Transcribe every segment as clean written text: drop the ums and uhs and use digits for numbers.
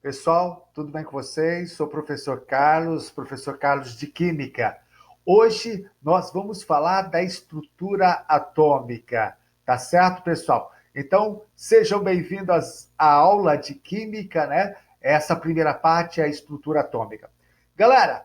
Pessoal, tudo bem com vocês? Sou o professor Carlos de Química. Hoje nós vamos falar da estrutura atômica, tá certo, pessoal? Então, sejam bem-vindos à aula de Química, né? Essa primeira parte é a estrutura atômica. Galera,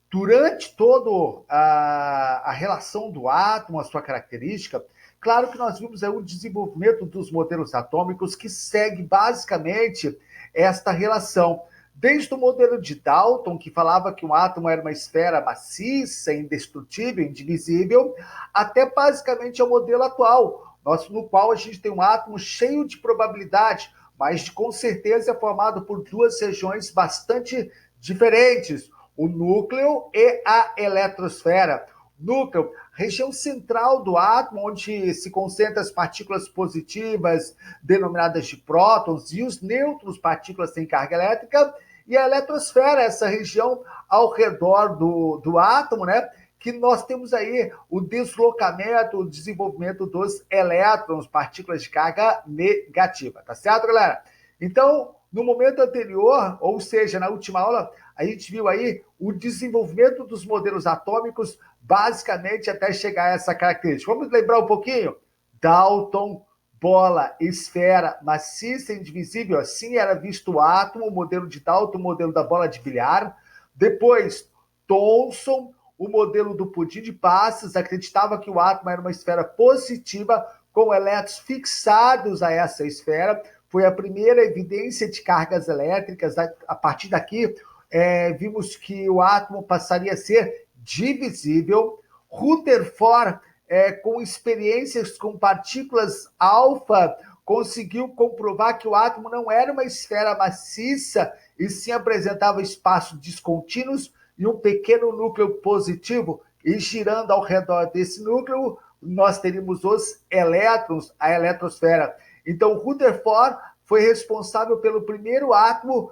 durante toda a relação do átomo, a sua característica, claro que nós vimos aí o desenvolvimento dos modelos atômicos que segue basicamente esta relação. Desde o modelo de Dalton, que falava que um átomo era uma esfera maciça, indestrutível, indivisível, até basicamente ao modelo atual, no qual a gente tem um átomo cheio de probabilidade, mas com certeza é formado por duas regiões bastante diferentes, o núcleo e a eletrosfera. Núcleo, região central do átomo, onde se concentram as partículas positivas, denominadas de prótons, e os nêutrons, partículas sem carga elétrica, e a eletrosfera, essa região ao redor do átomo, né? Que nós temos aí o deslocamento, o desenvolvimento dos elétrons, partículas de carga negativa, tá certo, galera? Então, no momento anterior, ou seja, na última aula, a gente viu aí o desenvolvimento dos modelos atômicos, basicamente até chegar a essa característica. Vamos lembrar um pouquinho? Dalton, bola, esfera, maciça, indivisível, assim era visto o átomo, o modelo de Dalton, o modelo da bola de bilhar. Depois, Thomson, o modelo do pudim de passas, acreditava que o átomo era uma esfera positiva, com elétrons fixados a essa esfera. Foi a primeira evidência de cargas elétricas. A partir daqui, vimos que o átomo passaria a ser divisível. Rutherford, com experiências com partículas alfa, conseguiu comprovar que o átomo não era uma esfera maciça, e sim apresentava espaços descontínuos e um pequeno núcleo positivo, e girando ao redor desse núcleo, nós teríamos os elétrons, a eletrosfera. Então, Rutherford foi responsável pelo primeiro átomo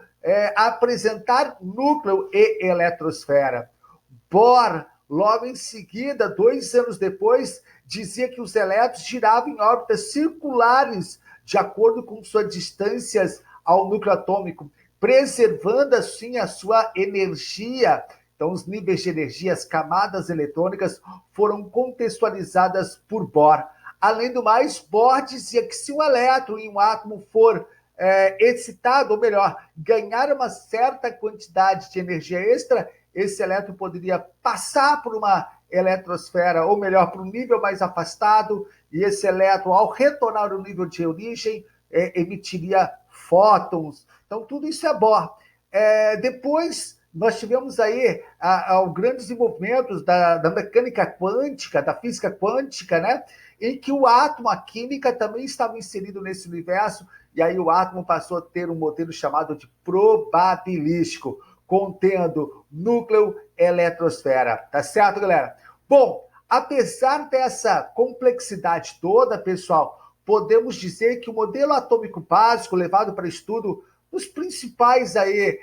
a apresentar núcleo e eletrosfera. Bohr, logo em seguida, 2 anos depois, dizia que os elétrons giravam em órbitas circulares de acordo com suas distâncias ao núcleo atômico, preservando assim a sua energia. Então, os níveis de energia, as camadas eletrônicas, foram contextualizadas por Bohr. Além do mais, Bohr dizia que se um elétron em um átomo for excitado, ou melhor, ganhar uma certa quantidade de energia extra, esse elétron poderia passar por uma eletrosfera, ou melhor, para um nível mais afastado, e esse elétron, ao retornar ao nível de origem, emitiria fótons. Então, tudo isso é Bohr. Depois, nós tivemos aí o grande desenvolvimento da mecânica quântica, da física quântica, né? Em que o átomo, a química, também estava inserido nesse universo, e aí o átomo passou a ter um modelo chamado de probabilístico, contendo núcleo, eletrosfera. Tá certo, galera? Bom, apesar dessa complexidade toda, pessoal, podemos dizer que o modelo atômico básico levado para estudo nos principais aí,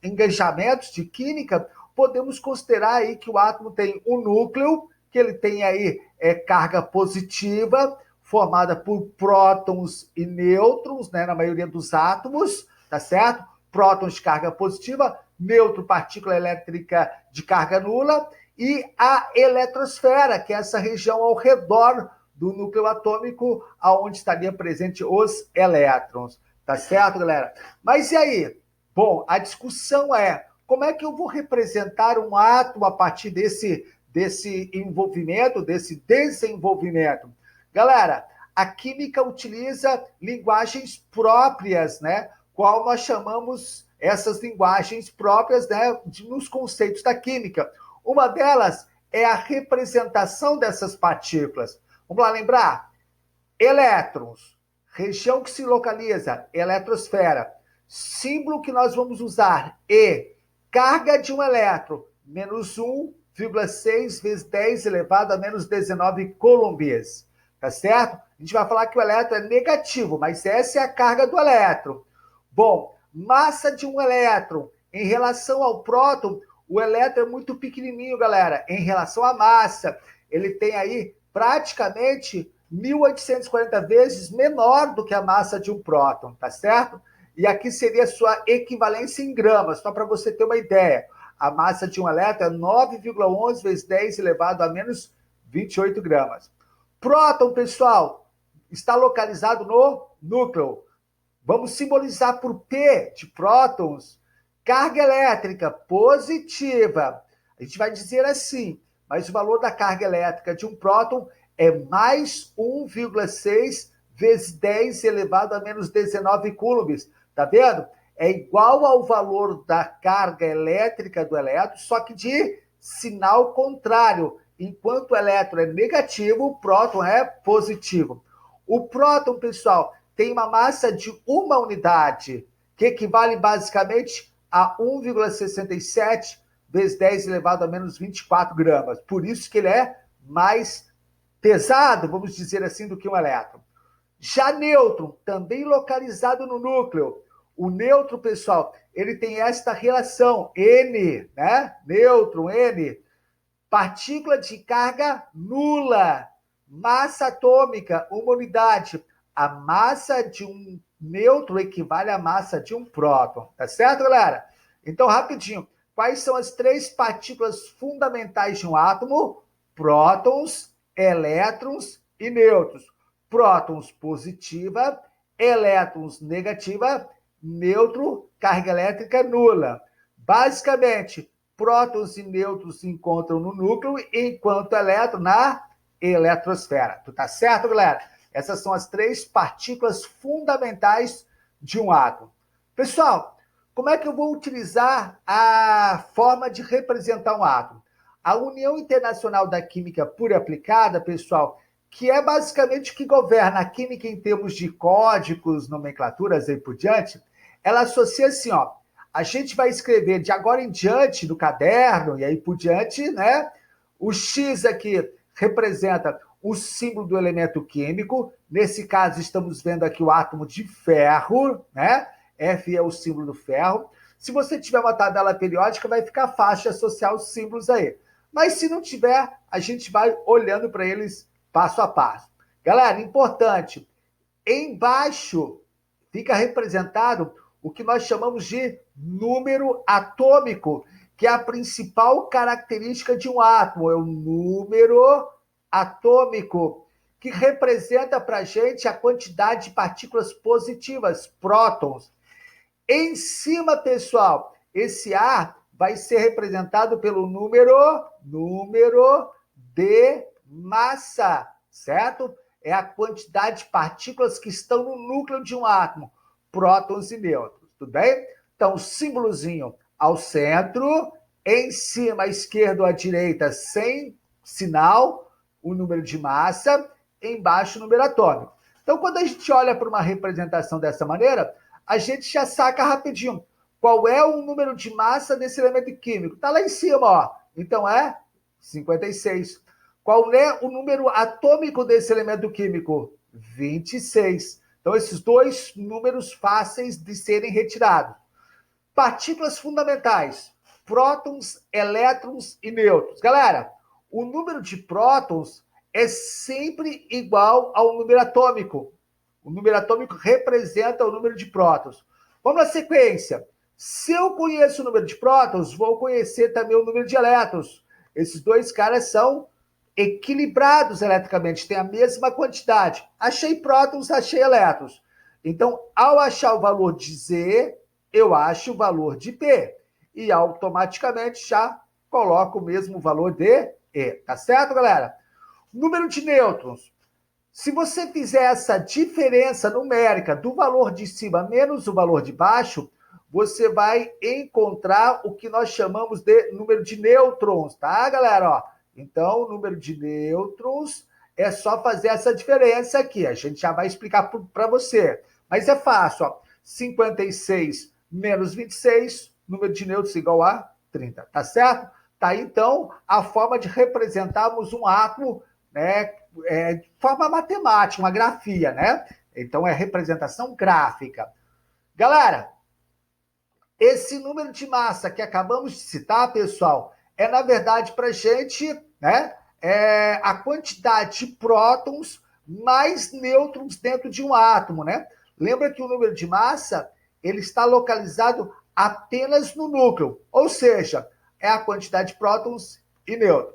engajamentos de química, podemos considerar aí que o átomo tem um núcleo, que ele tem aí carga positiva, formada por prótons e nêutrons, né, na maioria dos átomos, tá certo? Prótons de carga positiva, nêutron, partícula elétrica de carga nula, e a eletrosfera, que é essa região ao redor do núcleo atômico, aonde estaria presente os elétrons. Tá certo, galera? Mas e aí? Bom, a discussão é como é que eu vou representar um átomo a partir desse envolvimento, desse desenvolvimento? Galera, a química utiliza linguagens próprias, né? Qual nós chamamos essas linguagens próprias, né, nos conceitos da química. Uma delas é a representação dessas partículas. Vamos lá lembrar? Elétrons, região que se localiza, eletrosfera. Símbolo que nós vamos usar, E. Carga de um elétron, menos 1,6 vezes 10 elevado a menos 19 coulombs. Tá certo? A gente vai falar que o elétron é negativo, mas essa é a carga do elétron. Bom, massa de um elétron em relação ao próton, o elétron é muito pequenininho, galera, em relação à massa. Ele tem aí praticamente 1.840 vezes menor do que a massa de um próton, tá certo? e aqui seria a sua equivalência em gramas, só para você ter uma ideia. A massa de um elétron é 9,11 vezes 10 elevado a menos 28 gramas. Próton, pessoal, está localizado no núcleo. Vamos simbolizar por P de prótons, carga elétrica positiva. A gente vai dizer assim, mas o valor da carga elétrica de um próton é mais 1,6 vezes 10 elevado a menos 19 coulombs. Tá vendo? É igual ao valor da carga elétrica do elétron, só que de sinal contrário. Enquanto o elétron é negativo, o próton é positivo. O próton, pessoal, tem uma massa de uma unidade, que equivale basicamente a 1,67 vezes 10 elevado a menos 24 gramas. Por isso que ele é mais pesado, vamos dizer assim, do que um elétron. Já nêutron, também localizado no núcleo. O nêutron, pessoal, ele tem esta relação, N, né? Nêutron, N. Partícula de carga nula. Massa atômica, uma unidade. A massa de um nêutron equivale à massa de um próton. Tá certo, galera? Então, rapidinho. Quais são as três partículas fundamentais de um átomo? Prótons, elétrons e nêutrons. Prótons positiva, elétrons negativa, nêutron, carga elétrica nula. Basicamente, prótons e nêutrons se encontram no núcleo, enquanto elétron na eletrosfera. Tá certo, galera? Essas são as três partículas fundamentais de um átomo. Pessoal, como é que eu vou utilizar a forma de representar um átomo? A União Internacional da Química Pura e Aplicada, pessoal, que é basicamente o que governa a química em termos de códigos, nomenclaturas e por diante, ela associa assim, ó, a gente vai escrever de agora em diante no caderno e aí por diante, né? O X aqui representa o símbolo do elemento químico. Nesse caso, estamos vendo aqui o átomo de ferro, né? F é o símbolo do ferro. Se você tiver uma tabela periódica, vai ficar fácil associar os símbolos aí. Mas se não tiver, a gente vai olhando para eles passo a passo. Galera, importante, embaixo fica representado o que nós chamamos de número atômico, que é a principal característica de um átomo, é o número atômico, que representa para a gente a quantidade de partículas positivas, prótons. Em cima, pessoal, esse A vai ser representado pelo número de massa, certo? É a quantidade de partículas que estão no núcleo de um átomo, prótons e nêutrons, tudo bem? Então, símbolozinho ao centro, em cima, à esquerda ou à direita, sem sinal, o número de massa, embaixo o número atômico. Então, quando a gente olha para uma representação dessa maneira, a gente já saca rapidinho qual é o número de massa desse elemento químico. Está lá em cima, ó. Então é 56. Qual é o número atômico desse elemento químico? 26. Então, esses dois números fáceis de serem retirados. Partículas fundamentais: prótons, elétrons e nêutrons. Galera, o número de prótons é sempre igual ao número atômico. O número atômico representa o número de prótons. Vamos na sequência. Se eu conheço o número de prótons, vou conhecer também o número de elétrons. Esses dois caras são equilibrados eletricamente, têm a mesma quantidade. Achei prótons, achei elétrons. Então, ao achar o valor de Z, eu acho o valor de P. E automaticamente já coloco o mesmo valor de E. Tá certo, galera? Número de nêutrons. Se você fizer essa diferença numérica do valor de cima menos o valor de baixo, você vai encontrar o que nós chamamos de número de nêutrons, tá, galera? Ó, então, o número de nêutrons é só fazer essa diferença aqui. A gente já vai explicar para você. Mas é fácil, ó. 56 menos 26, número de nêutrons igual a 30, tá certo? Tá aí, então, a forma de representarmos um átomo, né, de forma matemática, uma grafia, né? Então, é representação gráfica. Galera, esse número de massa que acabamos de citar, pessoal, é, na verdade, para a gente, né, a quantidade de prótons mais nêutrons dentro de um átomo, né? Lembra que o número de massa, ele está localizado apenas no núcleo, ou seja, é a quantidade de prótons e nêutrons.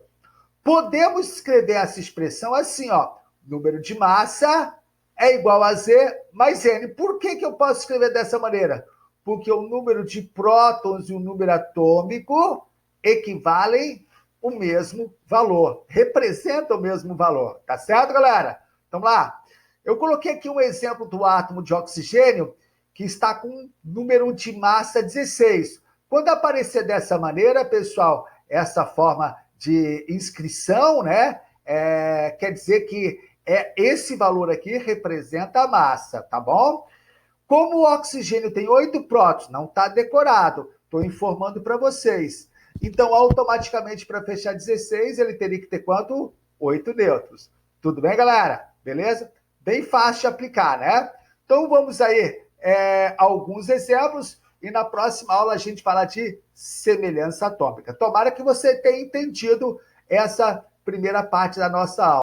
Podemos escrever essa expressão assim, ó, número de massa é igual a Z mais N. Por que eu posso escrever dessa maneira? Porque o número de prótons e o número atômico equivalem o mesmo valor, representam o mesmo valor, tá certo, galera? Então lá, eu coloquei aqui um exemplo do átomo de oxigênio que está com número de massa 16. Quando aparecer dessa maneira, pessoal, essa forma de inscrição, né? Quer dizer que esse valor aqui representa a massa, tá bom? Como o oxigênio tem 8 prótons, não está decorado, estou informando para vocês. Então, automaticamente, para fechar 16, ele teria que ter quanto? 8 nêutrons. Tudo bem, galera? Beleza? Bem fácil de aplicar, né? Então, vamos aí alguns exemplos e na próxima aula a gente fala de semelhança atômica. Tomara que você tenha entendido essa primeira parte da nossa aula.